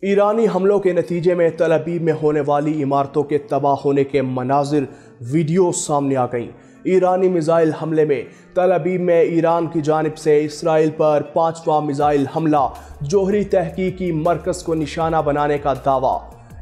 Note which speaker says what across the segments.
Speaker 1: ایرانی حملوں کے نتیجے میں تل ابیب میں ہونے والی عمارتوں کے تباہ ہونے کے مناظر ویڈیو سامنے آ گئیں۔ ایرانی میزائل حملے میں تل ابیب میں ایران کی جانب سے اسرائیل پر 5واں میزائل حملہ، جوہری تحقیقی مرکز کو نشانہ بنانے کا دعویٰ۔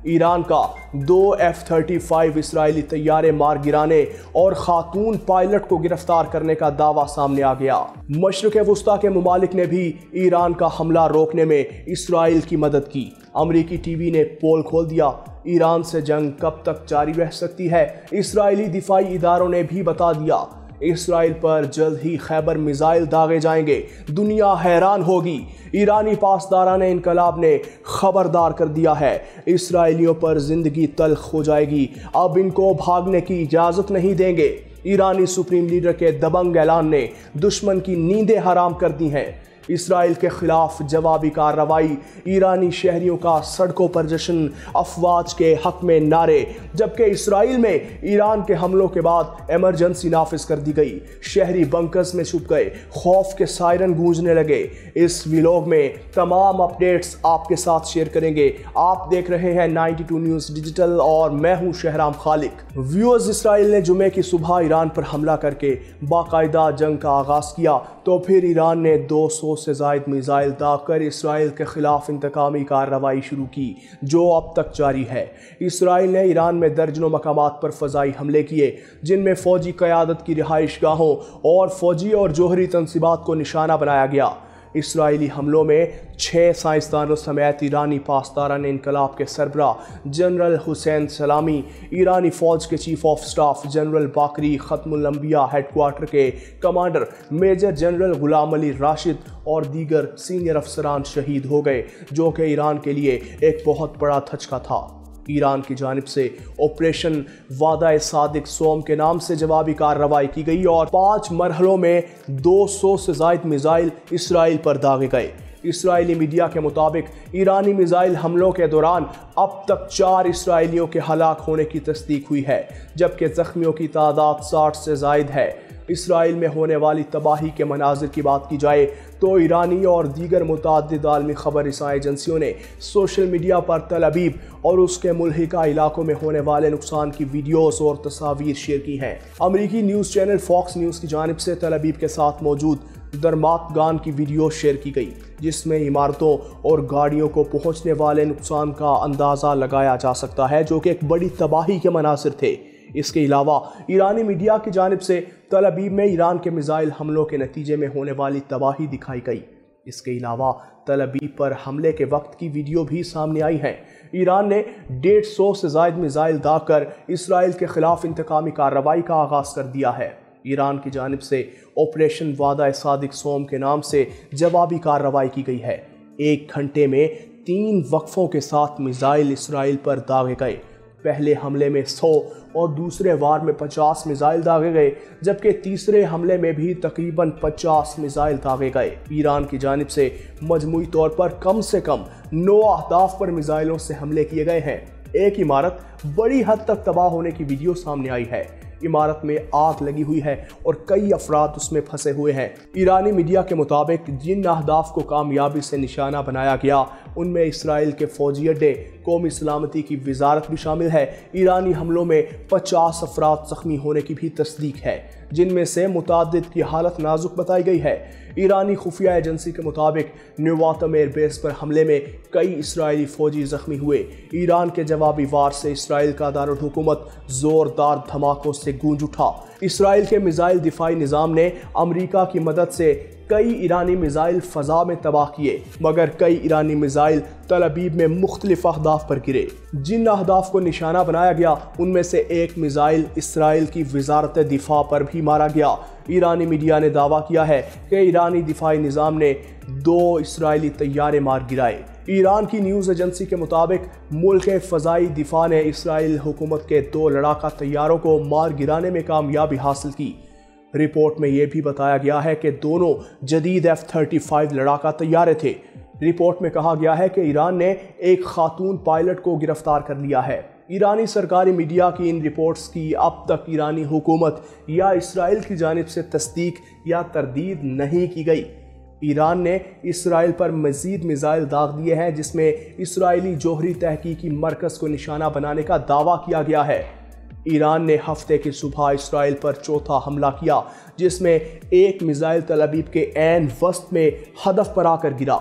Speaker 1: ایران کا 2 F-35 اسرائیلی طیارے مار گرانے اور خاتون پائلٹ کو گرفتار کرنے کا دعویٰ سامنے آ گیا۔ مشرق وسطیٰ کے ممالک نے بھی ایران کا حملہ روکنے میں اسرائیل کی مدد کی۔ امریکی ٹی وی نے پول کھول دیا، ایران سے جنگ کب تک جاری رہ سکتی ہے؟ اسرائیلی دفاعی اداروں نے بھی بتا دیا، اسرائیل پر جلد ہی خیبر میزائل داغے جائیں گے، دنیا حیران ہوگی۔ ایرانی پاسداران انقلاب نے خبردار کر دیا ہے، اسرائیلیوں پر زندگی تلخ ہو جائے گی، اب ان کو بھاگنے کی اجازت نہیں دیں گے۔ ایرانی سپریم لیڈر کے دبنگ اعلان نے دشمن کی نیندیں حرام کر دی ہیں۔ اسرائیل کے خلاف جوابی کارروائی، ایرانی شہریوں کا سڑکوں پر جشن، افواج کے حق میں نعرے، جبکہ اسرائیل میں ایران کے حملوں کے بعد ایمرجنسی نافذ کر دی گئی، شہری بنکرز میں چھپ گئے، خوف کے سائرن گونجنے لگے۔ اس ویلاگ میں تمام اپڈیٹس آپ کے ساتھ شیئر کریں گے۔ آپ دیکھ رہے ہیں 92 نیوز ڈیجیٹل اور میں ہوں شہرام خالق۔ ویورز، اسرائیل نے جمعے کی صبح ایران پر حملہ کر کے باقاعدہ جنگ کا آغاز کیا تو پھر ایران نے 200 سے زائد میزائل داغ کر اسرائیل کے خلاف انتقامی کارروائی شروع کی، جو اب تک جاری ہے۔ اسرائیل نے ایران میں درجنوں مقامات پر فضائی حملے کیے، جن میں فوجی قیادت کی رہائش گاہوں اور فوجی اور جوہری تنصیبات کو نشانہ بنایا گیا۔ اسرائیلی حملوں میں 6 سائنسدانوں سمیت ایرانی پاسداران انقلاب کے سربراہ جنرل حسین سلامی، ایرانی فوج کے چیف آف سٹاف جنرل باقری، ختم الانبیاء ہیڈ کوارٹر کے کمانڈر میجر جنرل غلام علی راشد اور دیگر سینئر افسران شہید ہو گئے، جو کہ ایران کے لیے ایک بہت بڑا دھچکا تھا۔ ایران کی جانب سے آپریشن وعدہ صادق سوم کے نام سے جوابی کارروائی کی گئی اور 5 مرحلوں میں 200 سے زائد میزائل اسرائیل پر داغے گئے۔ اسرائیلی میڈیا کے مطابق ایرانی میزائل حملوں کے دوران اب تک 4 اسرائیلیوں کے ہلاک ہونے کی تصدیق ہوئی ہے، جبکہ زخمیوں کی تعداد 60 سے زائد ہے۔ اسرائیل میں ہونے والی تباہی کے مناظر کی بات کی جائے تو ایرانی اور دیگر متعدد عالمی خبر رساں ایجنسیوں نے سوشل میڈیا پر تل ابیب اور اس کے ملحقہ علاقوں میں ہونے والے نقصان کی ویڈیوز اور تصاویر شیئر کی ہیں۔ امریکی نیوز چینل فاکس نیوز کی جانب سے تل ابیب کے ساتھ موجود درمات گان کی ویڈیو شیئر کی گئی، جس میں عمارتوں اور گاڑیوں کو پہنچنے والے نقصان کا اندازہ لگایا جا سکتا ہے، جو کہ ایک بڑی تباہی کے مناظر تھے۔ اس کے علاوہ ایرانی میڈیا کی جانب سے تل ابیب میں ایران کے میزائل حملوں کے نتیجے میں ہونے والی تباہی دکھائی گئی۔ اس کے علاوہ تل ابیب پر حملے کے وقت کی ویڈیو بھی سامنے آئی ہیں۔ ایران نے 150 سے زائد میزائل داغ کر اسرائیل کے خلاف انتقامی کارروائی کا آغاز کر دیا ہے۔ ایران کی جانب سے آپریشن وعدہ صادق سوم کے نام سے جوابی کارروائی کی گئی ہے۔ 1 گھنٹے میں 3 وقفوں کے ساتھ میزائل اسرائیل پر داغے گئے۔ پہلے حملے میں 100 اور دوسرے وار میں 50 میزائل داغے گئے، جبکہ تیسرے حملے میں بھی تقریباً 50 میزائل داغے گئے۔ ایران کی جانب سے مجموعی طور پر کم سے کم 9 اہداف پر میزائلوں سے حملے کیے گئے ہیں۔ ایک عمارت بڑی حد تک تباہ ہونے کی ویڈیو سامنے آئی ہے۔ عمارت میں آگ لگی ہوئی ہے اور کئی افراد اس میں پھنسے ہوئے ہیں۔ ایرانی میڈیا کے مطابق جن اہداف کو کامیابی سے نشانہ بنایا گیا ان میں اسرائیل کے فوجی اڈے، قومی سلامتی کی وزارت بھی شامل ہے۔ ایرانی حملوں میں 50 افراد زخمی ہونے کی بھی تصدیق ہے، جن میں سے متعدد کی حالت نازک بتائی گئی ہے۔ ایرانی خفیہ ایجنسی کے مطابق نیواتم ایئر بیس پر حملے میں کئی اسرائیلی فوجی زخمی ہوئے۔ ایران کے جوابی وار سے اسرائیل کا دارالحکومت زوردار دھماکوں سے گونج اٹھا۔ اسرائیل کے میزائل دفاعی نظام نے امریکہ کی مدد سے کئی ایرانی میزائل فضا میں تباہ کیے، مگر کئی ایرانی میزائل تل ابیب میں مختلف اہداف پر گرے۔ جن اہداف کو نشانہ بنایا گیا ان میں سے ایک میزائل اسرائیل کی وزارت دفاع پر بھی مارا گیا۔ ایرانی میڈیا نے دعویٰ کیا ہے کہ ایرانی دفاعی نظام نے 2 اسرائیلی طیارے مار گرائے۔ ایران کی نیوز ایجنسی کے مطابق ملک فضائی دفاع نے اسرائیل حکومت کے 2 لڑاکا طیاروں کو مار گرانے میں کامیابی حاصل کی۔ رپورٹ میں یہ بھی بتایا گیا ہے کہ دونوں جدید F-35 لڑاکا طیارے تھے۔ رپورٹ میں کہا گیا ہے کہ ایران نے ایک خاتون پائلٹ کو گرفتار کر لیا ہے۔ ایرانی سرکاری میڈیا کی ان رپورٹس کی اب تک ایرانی حکومت یا اسرائیل کی جانب سے تصدیق یا تردید نہیں کی گئی۔ ایران نے اسرائیل پر مزید میزائل داغ دیے ہیں، جس میں اسرائیلی جوہری تحقیقی مرکز کو نشانہ بنانے کا دعویٰ کیا گیا ہے۔ ایران نے ہفتے کی صبح اسرائیل پر چوتھا حملہ کیا، جس میں ایک میزائل تل ابیب کے عین وسط میں ہدف پر آ کر گرا۔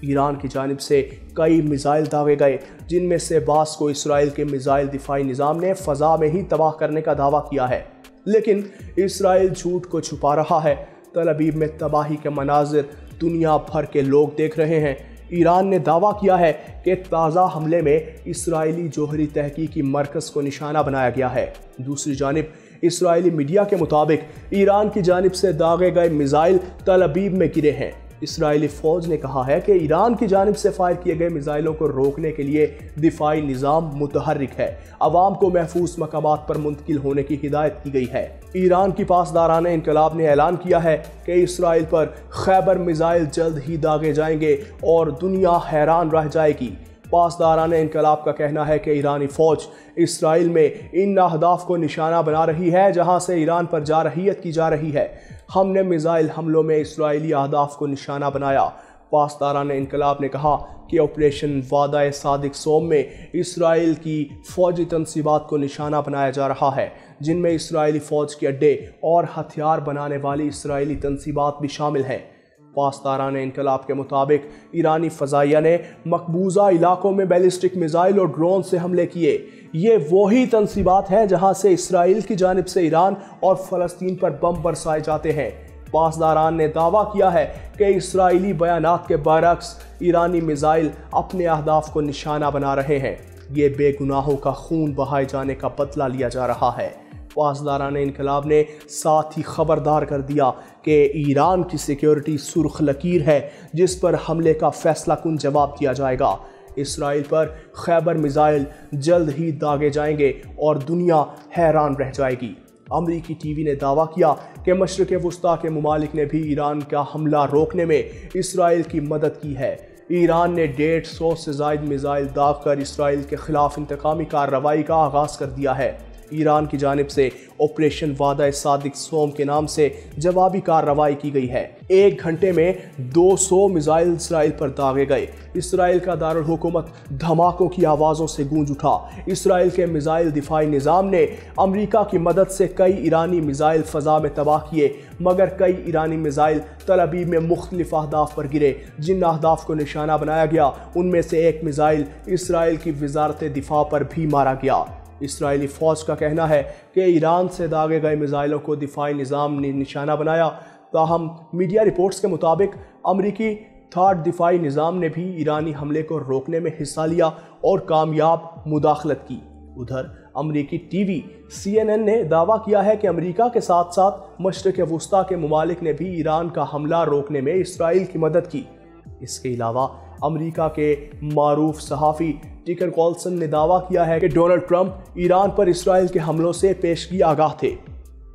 Speaker 1: ایران کی جانب سے کئی میزائل داغے گئے، جن میں سے بعض کو اسرائیل کے میزائل دفاعی نظام نے فضا میں ہی تباہ کرنے کا دعویٰ کیا ہے، لیکن اسرائیل جھوٹ کو چھپا رہا ہے۔ تل ابیب میں تباہی کے مناظر دنیا بھر کے لوگ دیکھ رہے ہیں۔ ایران نے دعویٰ کیا ہے کہ تازہ حملے میں اسرائیلی جوہری تحقیقی مرکز کو نشانہ بنایا گیا ہے۔ دوسری جانب اسرائیلی میڈیا کے مطابق ایران کی جانب سے داغے گئے میزائل تل ابیب میں گرے ہیں۔ اسرائیلی فوج نے کہا ہے کہ ایران کی جانب سے فائر کیے گئے میزائلوں کو روکنے کے لیے دفاعی نظام متحرک ہے، عوام کو محفوظ مقامات پر منتقل ہونے کی ہدایت کی گئی ہے۔ ایران کی پاسداران انقلاب نے اعلان کیا ہے کہ اسرائیل پر خیبر میزائل جلد ہی داغے جائیں گے اور دنیا حیران رہ جائے گی۔ پاسداران انقلاب کا کہنا ہے کہ ایرانی فوج اسرائیل میں ان اہداف کو نشانہ بنا رہی ہے جہاں سے ایران پر جارحیت کی جا رہی ہے۔ ہم نے میزائل حملوں میں اسرائیلی اہداف کو نشانہ بنایا۔ پاسداران انقلاب نے کہا کہ آپریشن وعدہ صادق سوم میں اسرائیل کی فوجی تنصیبات کو نشانہ بنایا جا رہا ہے، جن میں اسرائیلی فوج کے اڈے اور ہتھیار بنانے والی اسرائیلی تنصیبات بھی شامل ہیں۔ پاسداران انقلاب کے مطابق ایرانی فضائیہ نے مقبوضہ علاقوں میں بیلسٹک میزائل اور ڈرون سے حملے کیے۔ یہ وہی تنصیبات ہیں جہاں سے اسرائیل کی جانب سے ایران اور فلسطین پر بم برسائے جاتے ہیں۔ پاسداران نے دعویٰ کیا ہے کہ اسرائیلی بیانات کے برعکس ایرانی میزائل اپنے اہداف کو نشانہ بنا رہے ہیں۔ یہ بے گناہوں کا خون بہائے جانے کا بدلہ لیا جا رہا ہے۔ پاسداران انقلاب نے ساتھ ہی خبردار کر دیا کہ ایران کی سیکیورٹی سرخ لکیر ہے، جس پر حملے کا فیصلہ کن جواب دیا جائے گا۔ اسرائیل پر خیبر میزائل جلد ہی داغے جائیں گے اور دنیا حیران رہ جائے گی۔ امریکی ٹی وی نے دعویٰ کیا کہ مشرق وسطیٰ کے ممالک نے بھی ایران کا حملہ روکنے میں اسرائیل کی مدد کی ہے۔ ایران نے 150 سے زائد میزائل داغ کر اسرائیل کے خلاف انتقامی کارروائی کا آغاز کر دیا ہے۔ ایران کی جانب سے آپریشن وعدہ صادق سوم کے نام سے جوابی کارروائی کی گئی ہے۔ 1 گھنٹے میں 200 میزائل اسرائیل پر داغے گئے۔ اسرائیل کا دارالحکومت دھماکوں کی آوازوں سے گونج اٹھا۔ اسرائیل کے میزائل دفاعی نظام نے امریکہ کی مدد سے کئی ایرانی میزائل فضا میں تباہ کیے، مگر کئی ایرانی میزائل تل ابیب میں مختلف اہداف پر گرے۔ جن اہداف کو نشانہ بنایا گیا ان میں سے ایک میزائل اسرائیل کی وزارت دفاع پر بھی مارا گیا۔ اسرائیلی فوج کا کہنا ہے کہ ایران سے داغے گئے میزائلوں کو دفاعی نظام نے نشانہ بنایا، تاہم میڈیا رپورٹس کے مطابق امریکی تھاڈ دفاعی نظام نے بھی ایرانی حملے کو روکنے میں حصہ لیا اور کامیاب مداخلت کی۔ ادھر امریکی ٹی وی CNN نے دعویٰ کیا ہے کہ امریکہ کے ساتھ ساتھ مشرق وسطیٰ کے ممالک نے بھی ایران کا حملہ روکنے میں اسرائیل کی مدد کی۔ اس کے علاوہ امریکہ کے معروف صحافی ٹیکر کارلسن نے دعویٰ کیا ہے کہ ڈونلڈ ٹرمپ ایران پر اسرائیل کے حملوں سے پیشگی آگاہ تھے۔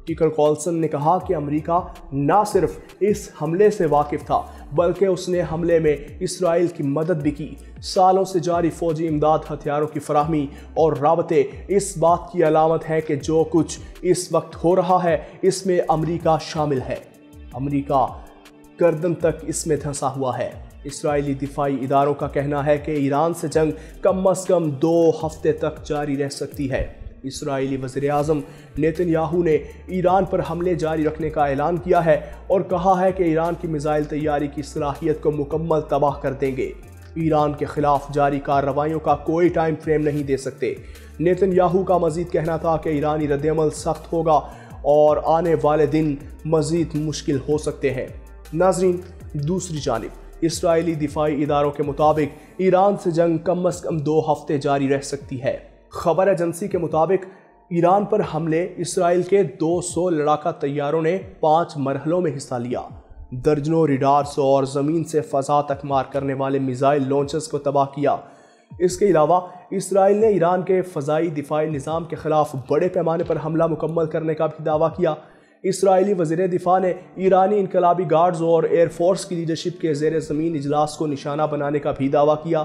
Speaker 1: ٹیکر کارلسن نے کہا کہ امریکہ نہ صرف اس حملے سے واقف تھا بلکہ اس نے حملے میں اسرائیل کی مدد بھی کی۔ سالوں سے جاری فوجی امداد، ہتھیاروں کی فراہمی اور رابطے اس بات کی علامت ہے کہ جو کچھ اس وقت ہو رہا ہے اس میں امریکہ شامل ہے۔ امریکہ گردن تک اس میں دھنسا ہوا ہے۔ اسرائیلی دفاعی اداروں کا کہنا ہے کہ ایران سے جنگ کم از کم 2 ہفتے تک جاری رہ سکتی ہے۔ اسرائیلی وزیر اعظم نیتن یاہو نے ایران پر حملے جاری رکھنے کا اعلان کیا ہے اور کہا ہے کہ ایران کی میزائل تیاری کی صلاحیت کو مکمل تباہ کر دیں گے۔ ایران کے خلاف جاری کارروائیوں کا کوئی ٹائم فریم نہیں دے سکتے۔ نیتن یاہو کا مزید کہنا تھا کہ ایرانی رد عمل سخت ہوگا اور آنے والے دن مزید مشکل ہو سکتے ہیں۔ ناظرین، دوسری جانب اسرائیلی دفاعی اداروں کے مطابق ایران سے جنگ کم از کم 2 ہفتے جاری رہ سکتی ہے۔ خبر ایجنسی کے مطابق ایران پر حملے اسرائیل کے 200 لڑاکا طیاروں نے 5 مرحلوں میں حصہ لیا۔ درجنوں ریڈارز اور زمین سے فضا تک مار کرنے والے میزائل لانچرز کو تباہ کیا۔ اس کے علاوہ اسرائیل نے ایران کے فضائی دفاعی نظام کے خلاف بڑے پیمانے پر حملہ مکمل کرنے کا بھی دعویٰ کیا۔ اسرائیلی وزیر دفاع نے ایرانی انقلابی گارڈز اور ایئر فورس کی لیڈرشپ کے زیر زمین اجلاس کو نشانہ بنانے کا بھی دعویٰ کیا۔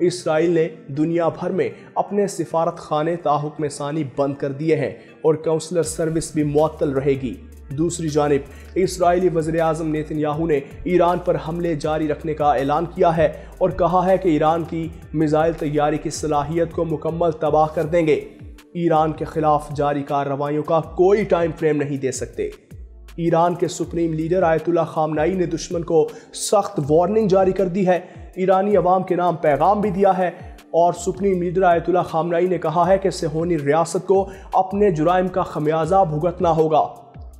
Speaker 1: اسرائیل نے دنیا بھر میں اپنے سفارت خانے تاحکم ثانی بند کر دیے ہیں اور کونسلر سروس بھی معطل رہے گی۔ دوسری جانب اسرائیلی وزیر اعظم نیتن یاہو نے ایران پر حملے جاری رکھنے کا اعلان کیا ہے اور کہا ہے کہ ایران کی میزائل تیاری کی صلاحیت کو مکمل تباہ کر دیں گے۔ ایران کے خلاف جاری کارروائیوں کا کوئی ٹائم فریم نہیں دے سکتے۔ ایران کے سپریم لیڈر آیت اللہ خامنائی نے دشمن کو سخت وارننگ جاری کر دی ہے، ایرانی عوام کے نام پیغام بھی دیا ہے اور سپریم لیڈر آیت اللہ خامنائی نے کہا ہے کہ صہیونی ریاست کو اپنے جرائم کا خمیازہ بھگتنا ہوگا۔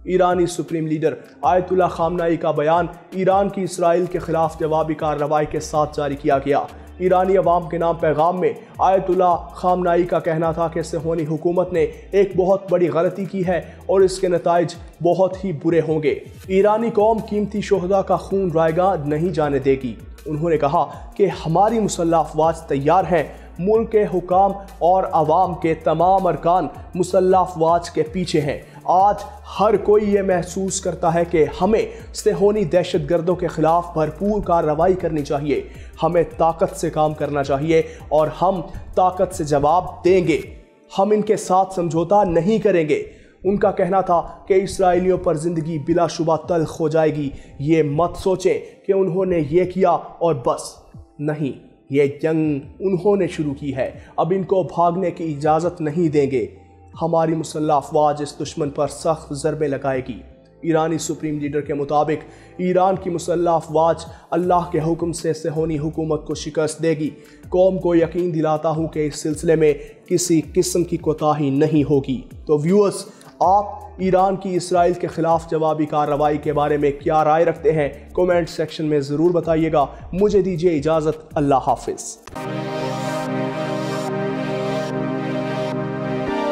Speaker 1: ایرانی سپریم لیڈر آیت اللہ خامنائی کا بیان ایران کی اسرائیل کے خلاف جوابی کارروائی کے ساتھ جاری کیا گیا۔ ایرانی عوام کے نام پیغام میں آیت اللہ خامنائی کا کہنا تھا کہ صہیونی حکومت نے ایک بہت بڑی غلطی کی ہے اور اس کے نتائج بہت ہی برے ہوں گے۔ ایرانی قوم قیمتی شہداء کا خون رائیگاں نہیں جانے دے گی۔ انہوں نے کہا کہ ہماری مسلح افواج تیار ہیں، ملک کے حکام اور عوام کے تمام ارکان مسلح افواج کے پیچھے ہیں۔ آج ہر کوئی یہ محسوس کرتا ہے کہ ہمیں صہیونی دہشت گردوں کے خلاف بھرپور کارروائی کرنی چاہیے، ہمیں طاقت سے کام کرنا چاہیے اور ہم طاقت سے جواب دیں گے، ہم ان کے ساتھ سمجھوتا نہیں کریں گے۔ ان کا کہنا تھا کہ اسرائیلیوں پر زندگی بلا شبہ تلخ ہو جائے گی، یہ مت سوچیں کہ انہوں نے یہ کیا اور بس، نہیں، یہ جنگ انہوں نے شروع کی ہے، اب ان کو بھاگنے کی اجازت نہیں دیں گے۔ ہماری مسلح افواج اس دشمن پر سخت ضربیں لگائے گی۔ ایرانی سپریم لیڈر کے مطابق ایران کی مسلح افواج اللہ کے حکم سے صہیونی حکومت کو شکست دے گی۔ قوم کو یقین دلاتا ہوں کہ اس سلسلے میں کسی قسم کی کوتاہی نہیں ہوگی۔ تو ویورز، آپ ایران کی اسرائیل کے خلاف جوابی کارروائی کے بارے میں کیا رائے رکھتے ہیں؟ کومنٹ سیکشن میں ضرور بتائیے گا۔ مجھے دیجیے اجازت، اللہ حافظ۔